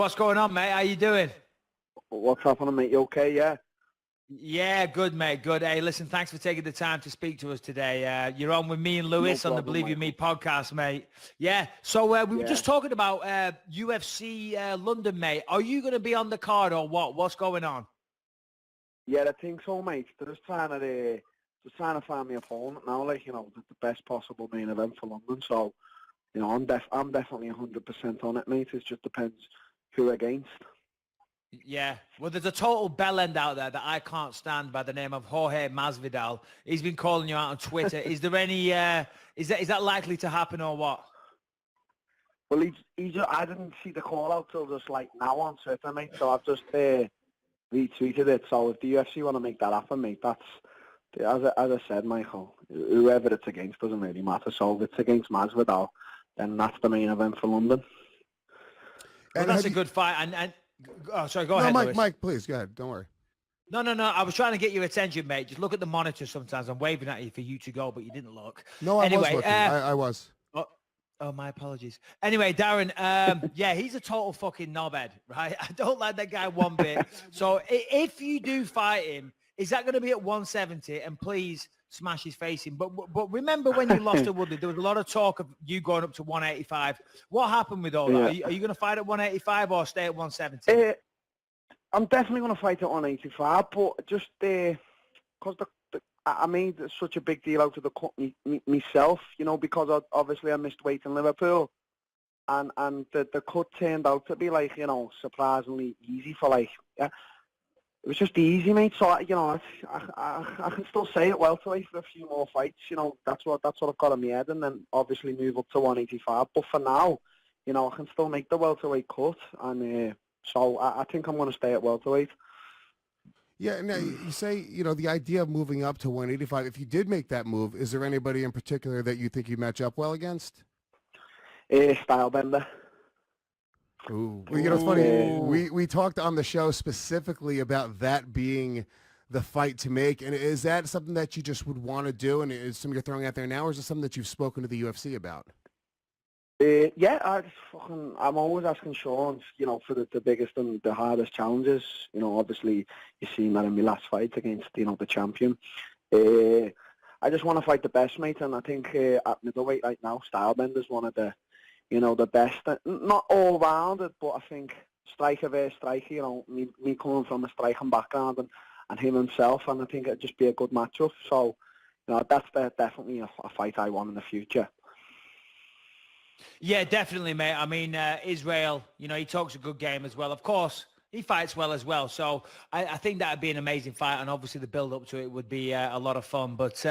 What's going on, mate? How you doing? What's happening, mate? You okay? Yeah. Yeah, good, mate. Good. Hey, listen, thanks for taking the time to speak to us today. You're on with me and Lewis on the Believe You Me podcast, mate. Yeah. So we were just talking about UFC London, mate. Are you going to be on the card or what? What's going on? Yeah, I think so, mate. They're just trying to find me a opponent now, like, you know, the best possible main event for London. So, you know, I'm definitely 100% on it, mate. It just depends who against. Yeah, well, there's a total bellend out there that I can't stand by the name of Jorge Masvidal. He's been calling you out on Twitter. Is there any? Is that likely to happen or what? Well, I didn't see the call out till just like now on Twitter, mate. So I've just retweeted it. So if the UFC want to make that happen, mate, that's as I said, Michael. Whoever it's against doesn't really matter. So if it's against Masvidal, then that's the main event for London. Well, that's a good fight. And oh, sorry, go ahead, Lewis. Mike, please, go ahead. Don't worry. No. I was trying to get your attention, mate. Just look at the monitor sometimes. I'm waving at you for you to go, but you didn't look. No, I was looking. I was. Oh, my apologies. Anyway, Darren, yeah, he's a total fucking knobhead, right? I don't like that guy one bit. So if you do fight him, is that going to be at 170? And please smash his face in. But remember when you lost to Woodley, there was a lot of talk of you going up to 185. What happened with all that? Are you going to fight at 185 or stay at 170? I'm definitely going to fight at 185, but just because I made such a big deal out of the cut myself, you know, because obviously I missed weight in Liverpool, and the cut turned out to be like, you know, surprisingly easy for like, it was just easy, mate. So, you know, I can still say it welterweight for a few more fights. You know, that's what I've got in my head, and then obviously move up to 185. But for now, you know, I can still make the welterweight cut, and so I think I'm going to stay at welterweight. Yeah, now you say, you know, the idea of moving up to 185, if you did make that move, is there anybody in particular that you think you match up well against? Stylebender. Ooh. Well, you know, it's funny. We talked on the show specifically about that being the fight to make. And is that something that you just would want to do? And is something you're throwing out there now, or is it something that you've spoken to the UFC about? Yeah, I'm always asking Sean, you know, for the biggest and the hardest challenges. You know, obviously you've seen that in my last fight against, you know, the champion. I just want to fight the best, mate. And I think at middleweight right now, Stylebender's one of the, you know, the best, not all rounded, but I think striker versus striker, you know, me coming from a striking background and him himself, and I think it'd just be a good matchup. So, you know, that's definitely a fight I want in the future. Yeah, definitely, mate. I mean, Israel, you know, he talks a good game as well. Of course, he fights well as well. So I think that would be an amazing fight, and obviously the build-up to it would be a lot of fun. But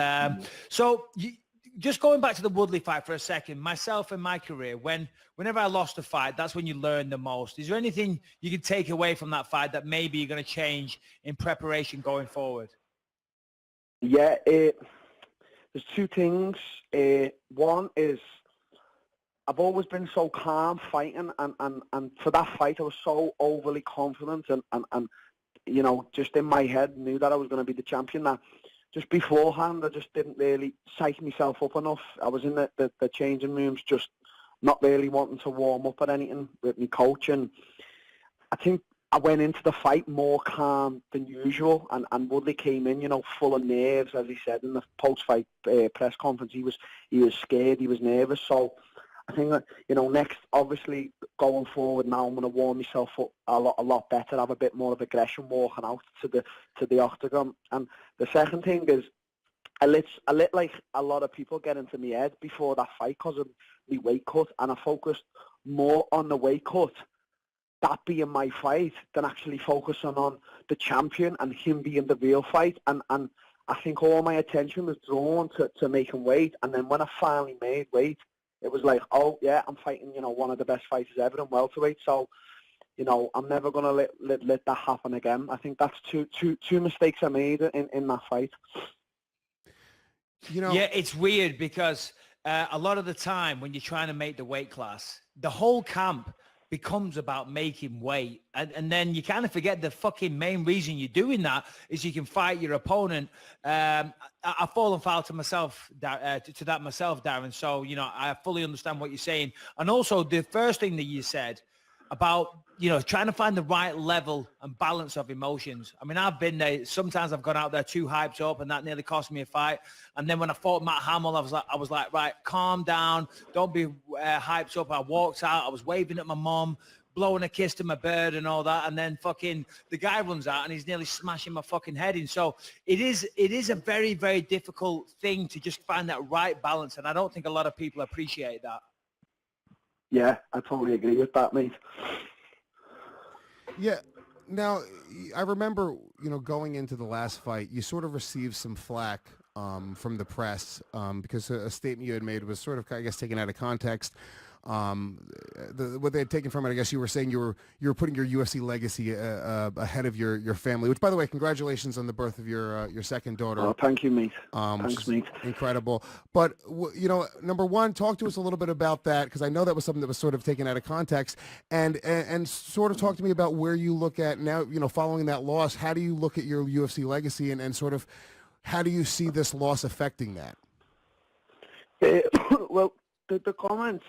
just going back to the Woodley fight for a second, myself in my career, whenever I lost a fight, that's when you learn the most. Is there anything you can take away from that fight that maybe you're going to change in preparation going forward? Yeah, there's two things. One is I've always been so calm fighting, and for that fight I was so overly confident and you know, just in my head knew that I was going to be the champion, that just beforehand, I just didn't really psych myself up enough. I was in the changing rooms just not really wanting to warm up at anything with my coach. And I think I went into the fight more calm than usual. And Woodley came in, you know, full of nerves, as he said in the post-fight press conference. He was scared, he was nervous. So I think that, you know, next, obviously, going forward now, I'm going to warm myself up a lot better, have a bit more of aggression walking out to the octagon. And the second thing is, I let like a lot of people get into my head before that fight because of my weight cut, and I focused more on the weight cut, that being my fight, than actually focusing on the champion and him being the real fight. And I think all my attention was drawn to making weight. And then when I finally made weight, it was like, oh yeah, I'm fighting, you know, one of the best fighters ever in welterweight. So, you know, I'm never gonna let that happen again. I think that's two mistakes I made in that fight. You know, yeah, it's weird because a lot of the time when you're trying to make the weight class, the whole camp becomes about making weight, and then you kind of forget the fucking main reason you're doing that is you can fight your opponent. I've fallen foul to myself, to that myself, Darren. So, you know, I fully understand what you're saying. And also the first thing that you said about trying to find the right level and balance of emotions. I mean, I've been there. Sometimes I've gone out there too hyped up, and that nearly cost me a fight. And then when I fought Matt Hamill, I was like, right, calm down. Don't be hyped up. I walked out. I was waving at my mom, blowing a kiss to my bird and all that. And then fucking the guy runs out and he's nearly smashing my fucking head in. So it is a very, very difficult thing to just find that right balance. And I don't think a lot of people appreciate that. Yeah, I totally agree with that, mate. Yeah. Now, I remember, going into the last fight, you sort of received some flack from the press because a statement you had made was sort of, I guess, taken out of context. What they had taken from it, I guess you were saying you were putting your UFC legacy ahead of your family, which, by the way, congratulations on the birth of your second daughter. Oh, thank you, mate. Thanks, mate. Incredible. But, number one, talk to us a little bit about that, because I know that was something that was sort of taken out of context, and sort of talk to me about where you look at now, following that loss. How do you look at your UFC legacy, and sort of how do you see this loss affecting that? Well, the comments...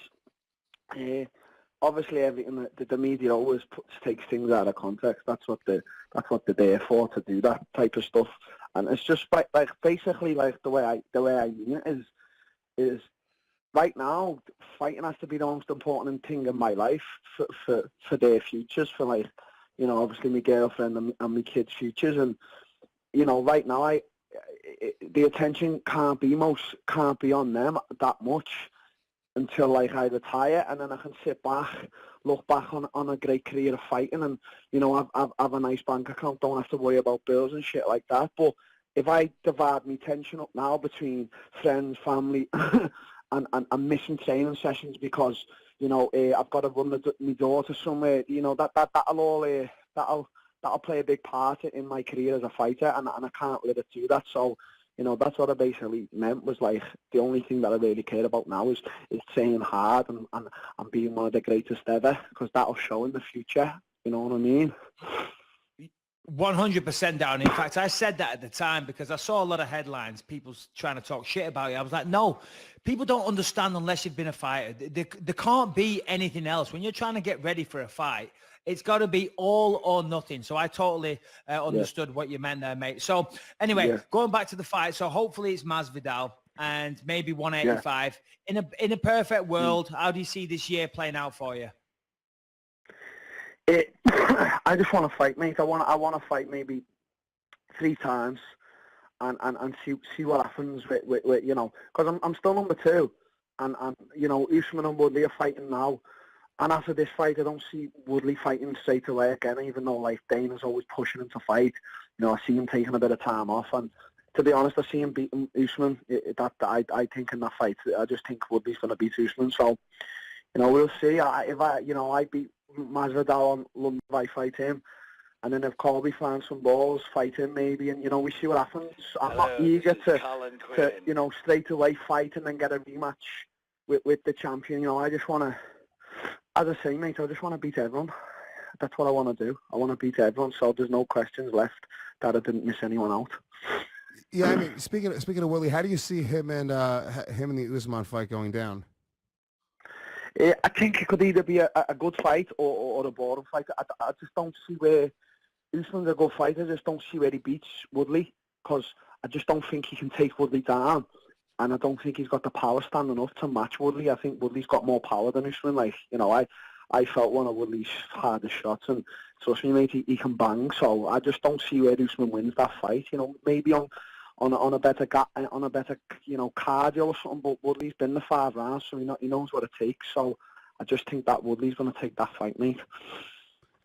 obviously, everything that the media always takes things out of context. That's what they're there for, to do that type of stuff. And it's just basically the way I mean it is right now, fighting has to be the most important thing in my life for their futures, for obviously my girlfriend and my kids' futures. And right now the attention can't be on them that much until I retire, and then I can sit back, look back on a great career of fighting, and have a nice bank account, don't have to worry about bills and shit like that. But if I divide my attention up now between friends, family, and missing training sessions because I've got to run my daughter somewhere, that'll play a big part in my career as a fighter, and I can't let it do that. So that's what I basically meant, was the only thing that I really care about now is training hard and being one of the greatest ever, because that'll show in the future. You know what I mean? 100% down. In fact, I said that at the time because I saw a lot of headlines, people trying to talk shit about you. I was like, no, people don't understand unless you've been a fighter. There can't be anything else. When you're trying to get ready for a fight, it's got to be all or nothing. So I totally understood what you meant there, mate. So anyway, going back to the fight. So hopefully it's Masvidal and maybe 185. Yeah. In a perfect world, how do you see this year playing out for you? I just want to fight, mate. I want to fight maybe 3 times and see what happens with because I'm still number 2, and Usman and Woodley are fighting now. And after this fight, I don't see Woodley fighting straight away again, even though Dana's always pushing him to fight. I see him taking a bit of time off, and to be honest, I see him beating Usman. I think in that fight, I just think Woodley's going to beat Usman. So, we'll see. If I beat Masvidal on London, I fight him, and then if Colby finds some balls, fight him maybe, and we see what happens. I'm not eager to straight away fight and then get a rematch with the champion. I just want to. As I say, mate, I just want to beat everyone. That's what I want to do. I want to beat everyone, so there's no questions left that I didn't miss anyone out. Yeah, I mean, speaking of Woodley, how do you see him and the Usman fight going down? I think it could either be a good fight or a boring fight. I just don't see where Usman's a good fighter. I just don't see where he beats Woodley, because I just don't think he can take Woodley down. And I don't think he's got the power standing up to match Woodley. I think Woodley's got more power than Usman. I felt one of Woodley's hardest shots, and trust me, mate, he can bang. So I just don't see where Usman wins that fight. Maybe on a better cardio or something. But Woodley's been the 5 rounds, so he knows what it takes. So I just think that Woodley's going to take that fight, mate.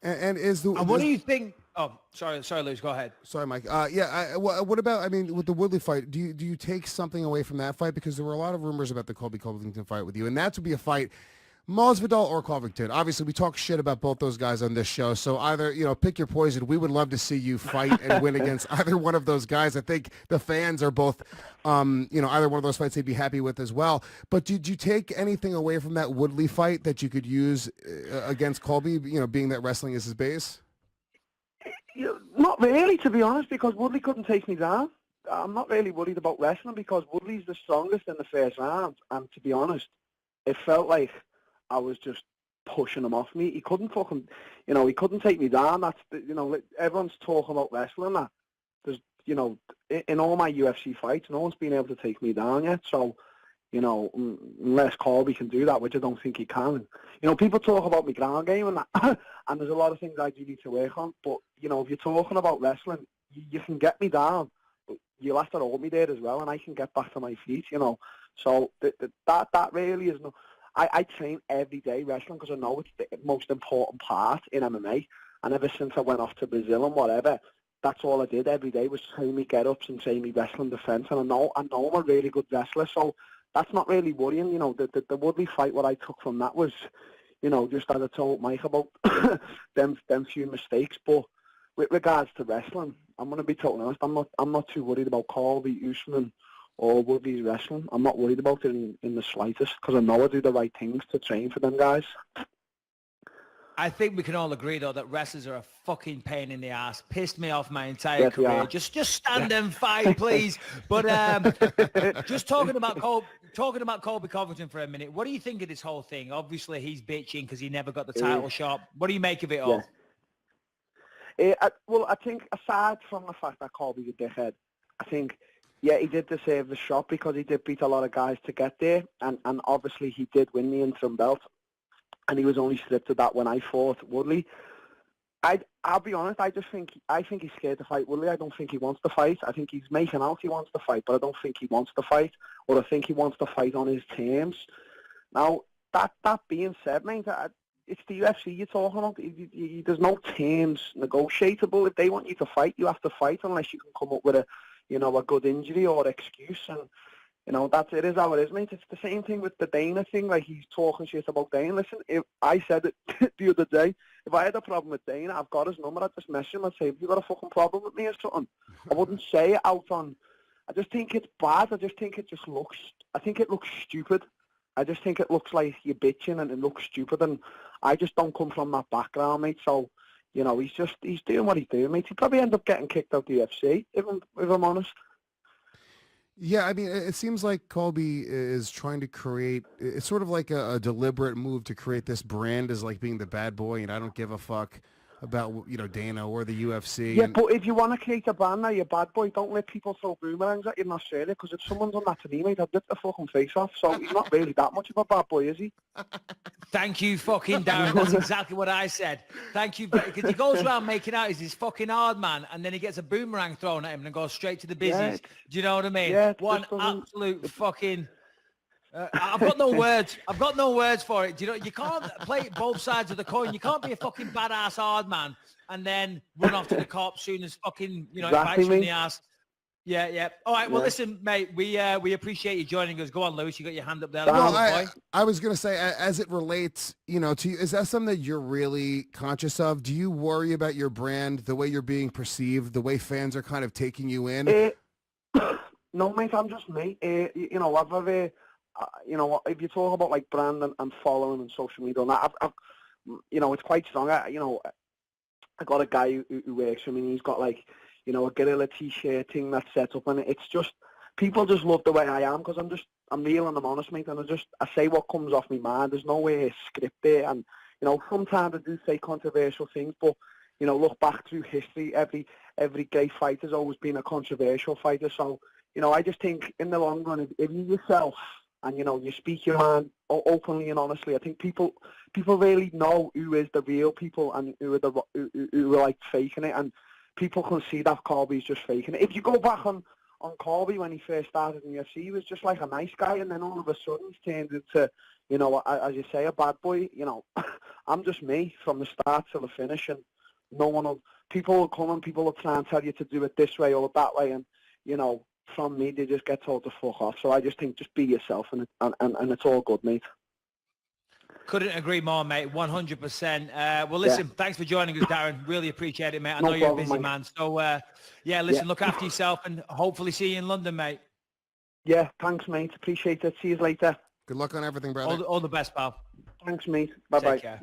And what do you think? Oh, sorry, Lewis, go ahead. Sorry, Mike. What about, I mean, with the Woodley fight, do you take something away from that fight? Because there were a lot of rumors about the Colby Covington fight with you, and that would be a fight, Masvidal or Covington. Obviously, we talk shit about both those guys on this show, so either, pick your poison. We would love to see you fight and win against either one of those guys. I think the fans are both, either one of those fights they'd be happy with as well. But did you take anything away from that Woodley fight that you could use against Colby, being that wrestling is his base? Not really, to be honest, because Woodley couldn't take me down. I'm not really worried about wrestling because Woodley's the strongest in the first round. And to be honest, it felt like I was just pushing him off me. He couldn't fucking, he couldn't take me down. That's, everyone's talking about wrestling. That there's, in all my UFC fights, no one's been able to take me down yet. So, unless Colby can do that, which I don't think he can. People talk about my ground game and that, and there's a lot of things I do need to work on. But, if you're talking about wrestling, you can get me down, but you'll have to hold me there as well, and I can get back to my feet, So that really is no. I train every day wrestling because I know it's the most important part in MMA. And ever since I went off to Brazil and whatever, that's all I did every day was train me get-ups and train me wrestling defence. And I know I'm a really good wrestler, so that's not really worrying. The Woodley fight, what I took from that was, just as I told Mike about them few mistakes. But with regards to wrestling, I'm going to be totally honest. I'm not too worried about Colby, Usman, or Woodley's wrestling. I'm not worried about it in the slightest because I know I do the right things to train for them guys. I think we can all agree, though, that wrestlers are a fucking pain in the ass. Pissed me off my entire career. Just stand and fight, please. But just talking about Colby Covington for a minute, what do you think of this whole thing? Obviously, he's bitching because he never got the title shot. What do you make of it all? I think aside from the fact that Colby's a dickhead, I think, yeah, he did deserve the shot because he did beat a lot of guys to get there, and obviously he did win the interim belt, and he was only stripped of that when I fought Woodley. I'll be honest, I think he's scared to fight Woodley. I don't think he wants to fight. I think he's making out he wants to fight, but I don't think he wants to fight, or I think he wants to fight on his terms. Now, that being said, mate, it's the UFC you're talking about. There's no terms negotiable. If they want you to fight, you have to fight unless you can come up with a good injury or excuse. And, it is how it is, mate. It's the same thing with the Dana thing. Like, he's talking shit about Dana. Listen, if I said it the other day, if I had a problem with Dana, I've got his number. I'd just message him and say, have you got a fucking problem with me or something? I wouldn't say it out on... I just think it's bad. I think it looks stupid. I just think it looks like you're bitching and it looks stupid. And I just don't come from that background, mate. So, he's doing what he's doing, mate. He'd probably end up getting kicked out the UFC, if I'm honest. Yeah, I mean, it seems like Colby is trying to create, it's sort of like a deliberate move to create this brand as like being the bad boy, and I don't give a fuck about, Dana or the UFC. Yeah, but if you want to create a brand now, you're bad boy, don't let people throw boomerangs at you in Australia, because if someone's done that to me, mate, I'd rip the fucking face off. So he's not really that much of a bad boy, is he? Thank you, fucking Darren. That's exactly what I said. Thank you. Because he goes around making out he's this fucking hard man, and then he gets a boomerang thrown at him and goes straight to the business. Yeah, do you know what I mean? Yeah, one absolute fucking... I've got no words. I've got no words for it. You can't play both sides of the coin. You can't be a fucking badass hard man and then run off to the cops soon as fucking, it bites you in the ass. Yeah. All right. Well, listen, mate, we appreciate you joining us. Go on, Lewis. You got your hand up there. Well, I was going to say, as it relates, to you, is that something that you're really conscious of? Do you worry about your brand, the way you're being perceived, the way fans are kind of taking you in? No, mate, I'm just me. If you talk about like brand and following and social media and that, it's quite strong. I got a guy who works for me, and he's got like, a gorilla t-shirt thing that's set up, and it's just, people just love the way I am, because I'm real and I'm honest, mate, and I say what comes off my mind. There's no way script there, and, sometimes I do say controversial things, but, look back through history, every great fighter's always been a controversial fighter, so, I just think in the long run, if you yourself, and, you speak your mind openly and honestly, I think people really know who is the real people and who are like faking it, and people can see that Colby's just faking it. If you go back on Colby when he first started in the UFC, he was just like a nice guy, and then all of a sudden he's turned into, as you say, a bad boy. I'm just me from the start till the finish, and people will come and people will try and tell you to do it this way or that way, and, from me, they just get told to fuck off. So I just think, just be yourself, and it's all good, mate. Couldn't agree more, mate. 100%. Well, listen, thanks for joining us, Darren. Really appreciate it, mate. I know you're a busy man. So, look after yourself, and hopefully see you in London, mate. Yeah, thanks, mate. Appreciate it. See you later. Good luck on everything, brother. All the best, pal. Thanks, mate. Bye-bye. Take care.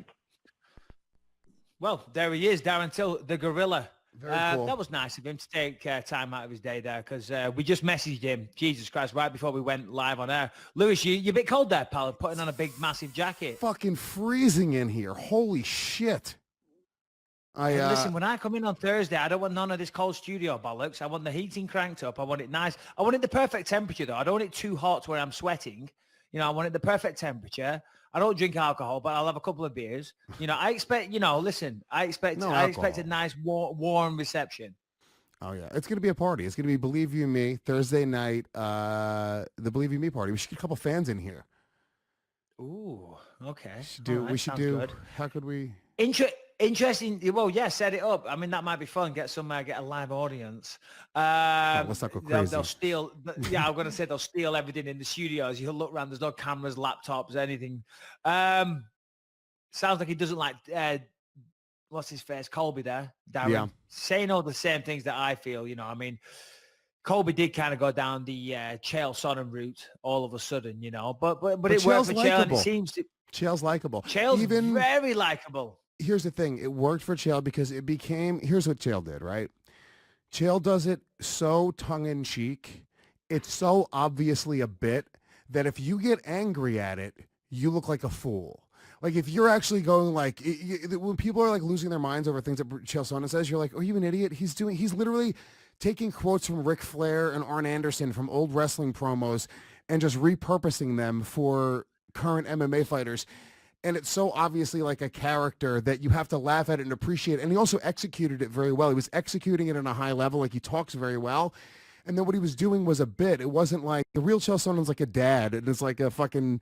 Well, there he is, Darren Till, the gorilla. Very cool. That was nice of him to take time out of his day there, because we just messaged him, Jesus Christ, right before we went live on air. Lewis, you're a bit cold there, pal, putting on a big, massive jacket. Fucking freezing in here. Holy shit. Listen, when I come in on Thursday, I don't want none of this cold studio bollocks. I want the heating cranked up. I want it nice. I want it the perfect temperature, though. I don't want it too hot to where I'm sweating. You know, I want it the perfect temperature. I don't drink alcohol, but I'll have a couple of beers. You know, I expect, I expect a nice, warm reception. Oh, yeah. It's going to be a party. It's going to be Believe You Me, Thursday night, the Believe You Me party. We should get a couple fans in here. Ooh, okay. We should do. Good. How could we? Interesting. Well, yeah, set it up. I mean, that might be fun. Get a live audience. Let's not go crazy. They'll steal. Yeah, I'm going to say they'll steal everything in the studios. You'll look around. There's no cameras, laptops, anything. Sounds like he doesn't like, what's his face? Colby there, Darren. Yeah. Saying all the same things that I feel, I mean, Colby did kind of go down the Chael Sonnen route all of a sudden, but it worked for Chael, and it seems to. Chael's likable. Chael's very likable. Here's the thing. It worked for Chael because here's what Chael did, right? Chael does it so tongue-in-cheek. It's so obviously a bit that if you get angry at it, you look like a fool. Like if you're actually going like, when people are like losing their minds over things that Chael Sonnen says, you're like, are you an idiot? He's literally taking quotes from Ric Flair and Arn Anderson from old wrestling promos and just repurposing them for current MMA fighters. And it's so obviously like a character that you have to laugh at it and appreciate it. And he also executed it very well. He was executing it on a high level. Like he talks very well. And then what he was doing was a bit. It wasn't like the real Chael Sonnen's like a dad. And it's like a fucking,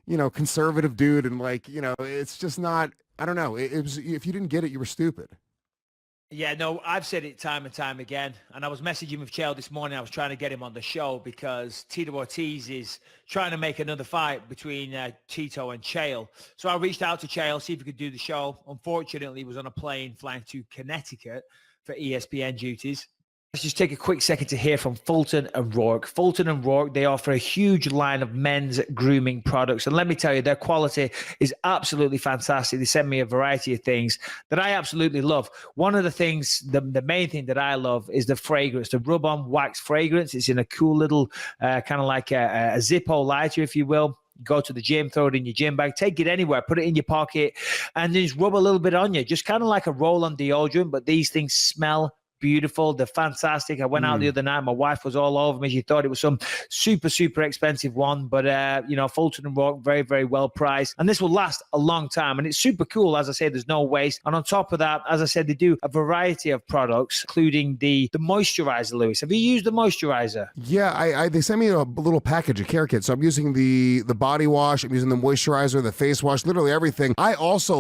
conservative dude. And like, it's just not, I don't know. It was, if you didn't get it, you were stupid. Yeah, no, I've said it time and time again. And I was messaging with Chael this morning. I was trying to get him on the show because Tito Ortiz is trying to make another fight between Tito and Chael. So I reached out to Chael, see if he could do the show. Unfortunately, he was on a plane flying to Connecticut for ESPN duties. Let's just take a quick second to hear from Fulton and Rourke. Fulton and Rourke, they offer a huge line of men's grooming products. And let me tell you, their quality is absolutely fantastic. They send me a variety of things that I absolutely love. One of the things, the main thing that I love is the fragrance, the rub-on wax fragrance. It's in a cool little kind of like a Zippo lighter, if you will. Go to the gym, throw it in your gym bag, take it anywhere, put it in your pocket, and then just rub a little bit on you. Just kind of like a roll-on deodorant, but these things smell beautiful. They're fantastic. I went out the other night. My wife was all over me. She thought it was some super, super expensive one. But, Fulton and Rourke, very, very well priced. And this will last a long time. And it's super cool. As I say, there's no waste. And on top of that, as I said, they do a variety of products, including the moisturizer, Lewis. Have you used the moisturizer? Yeah, they sent me a little package, a care kit. So I'm using the body wash. I'm using the moisturizer, the face wash, literally everything. I also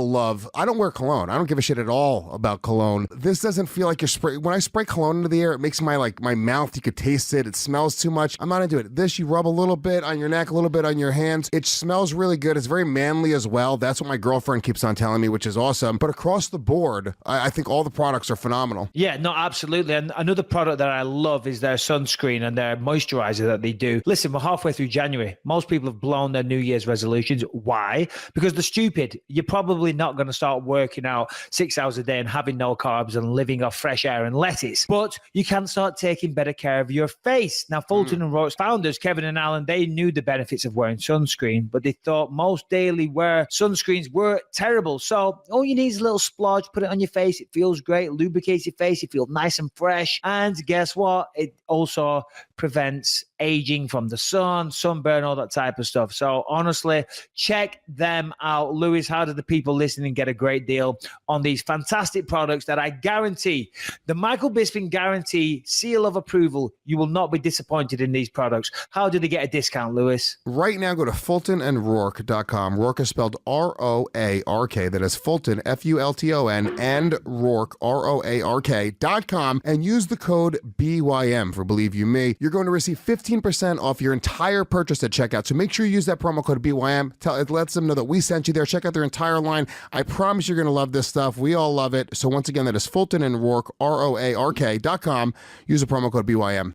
I don't wear cologne. I don't give a shit at all about cologne. This doesn't feel like you're spraying. When I spray cologne into the air, it makes my mouth, you could taste it. It smells too much. I'm not into it. This, you rub a little bit on your neck, a little bit on your hands. It smells really good. It's very manly as well. That's what my girlfriend keeps on telling me, which is awesome. But across the board, I think all the products are phenomenal. Yeah, no, absolutely. And another product that I love is their sunscreen and their moisturizer that they do. Listen, we're halfway through January. Most people have blown their New Year's resolutions. Why? Because they're stupid. You're probably not going to start working out 6 hours a day and having no carbs and living off fresh air and lettuce. But you can start taking better care of your face. Now, Fulton and Rourke's founders, Kevin and Alan, they knew the benefits of wearing sunscreen, but they thought most daily wear sunscreens were terrible. So all you need is a little splodge, put it on your face. It feels great, lubricates your face. You feel nice and fresh. And guess what? It also prevents aging from the sun, sunburn, all that type of stuff. So honestly, check them out. Lewis, how do the people listening get a great deal on these fantastic products that I guarantee, the Michael Bisping guarantee, seal of approval, you will not be disappointed in these products. How do they get a discount, Lewis? Right now, go to FultonandRourke.com. Rourke is spelled R-O-A-R-K. That is Fulton, F-U-L-T-O-N, and Rourke, R-O-A-R-K.com, and use the code BYM for Believe You Me. You're going to receive 15% off your entire purchase at checkout. So make sure you use that promo code BYM. It lets them know that we sent you there. Check out their entire line. I promise you're going to love this stuff. We all love it. So once again, that is Fulton and Rourke, R-O-A-R-K.com. Use the promo code BYM.